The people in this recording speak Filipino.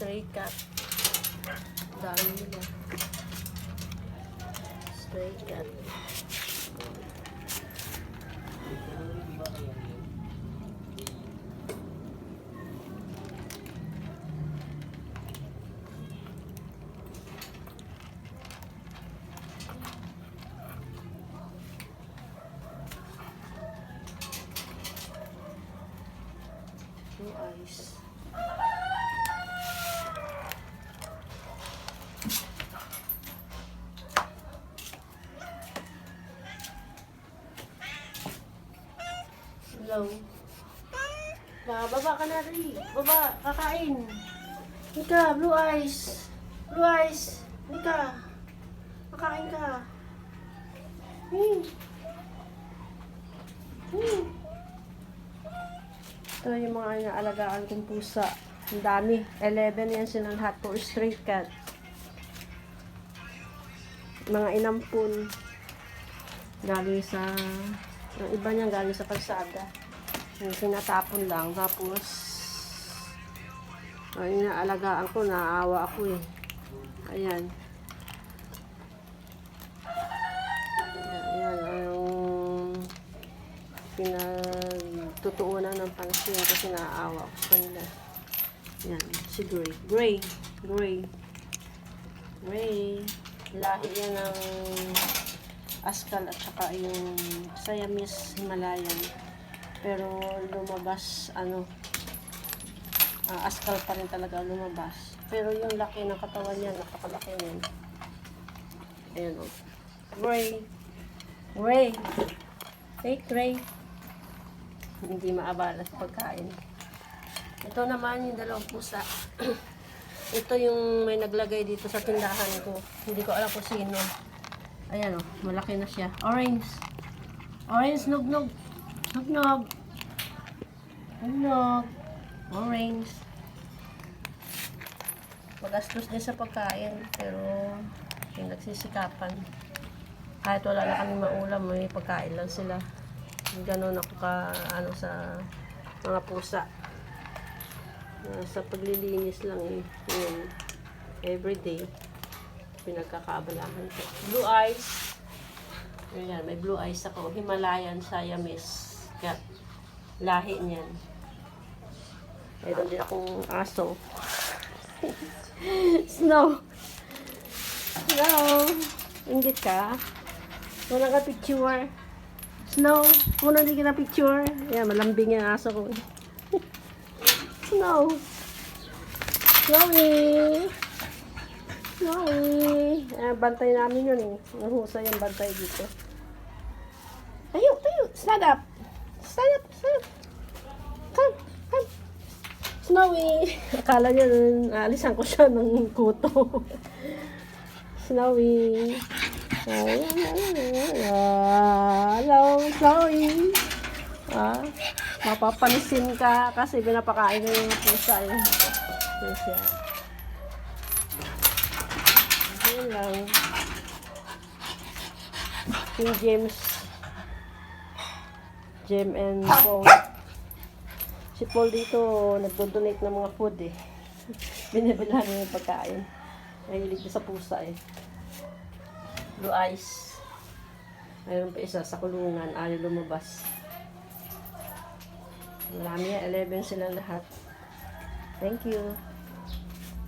stray cat. Dami nila. Stray cat. Blue eyes. Hello. Baba ka na rin. Baba, kakain. Nika, blue eyes. Blue eyes. Nika. Kakain ka. Ito yung mga inaalagaan kong pusa. Ang dami. 11 yan silang lahat. Puro stray cat. Mga inampun. Galing sa... Ang iba niyan galing sa kalsada. Yung sinatapon lang. Tapos... Ang inaalagaan ko, naaawa ako eh. Ayan. Ayan. Ang... Pinagtutuunan ng pansin kasi naaawa ko sa kanila. Yan, si Gray. Gray. Lahi yan ng Askal at saka yung Siamese Himalayan. Pero lumabas, Askal pa rin talaga lumabas. Pero yung laki ng katawan niya, napakalaki niyan. Ayan o. Gray. Hey, Gray. Hindi maabala sa pagkain. Ito naman yung dalawang pusa. Ito yung may naglagay dito sa tindahan ko. Hindi ko alam kung sino. Ayan o, malaki na siya. Orange, nugnog. Orange. Magastos din sa pagkain, pero nagsisikapan. Kahit wala na kami maulam, may pagkain lang sila. Ganon ako sa mga pusa. Sa paglilinis lang yun. Everyday. Pinagkakaabalahan ko. Blue eyes. Ayan, may blue eyes ako. Himalayan Siamese cat. Lahi niyan. Meron din akong aso. Snow. Ingit ka. Wala ka picture. Snow. Muna hindi ka na picture. Ayan, malambing yung aso ko. Snowy. Bantay namin yun eh. Nahusay yung bantay dito. Tayo. Stand up. Come. Snowy. Akala niya alisan ko siya ng kuto. Snowy. Hello, Snowy. Mapapanisin ka kasi pinapakain ko yung pusa eh. Yan siya. Ayan lang. King James. Jem and Paul. Si Paul dito nagdo-donate ng mga food eh. Binibilan niya yung pagkain. Nahilig sa pusa eh. Blue eyes. Mayroon pa isa sa kulungan. Ayaw lumabas. Marami yan. 11 sila lahat. Thank you.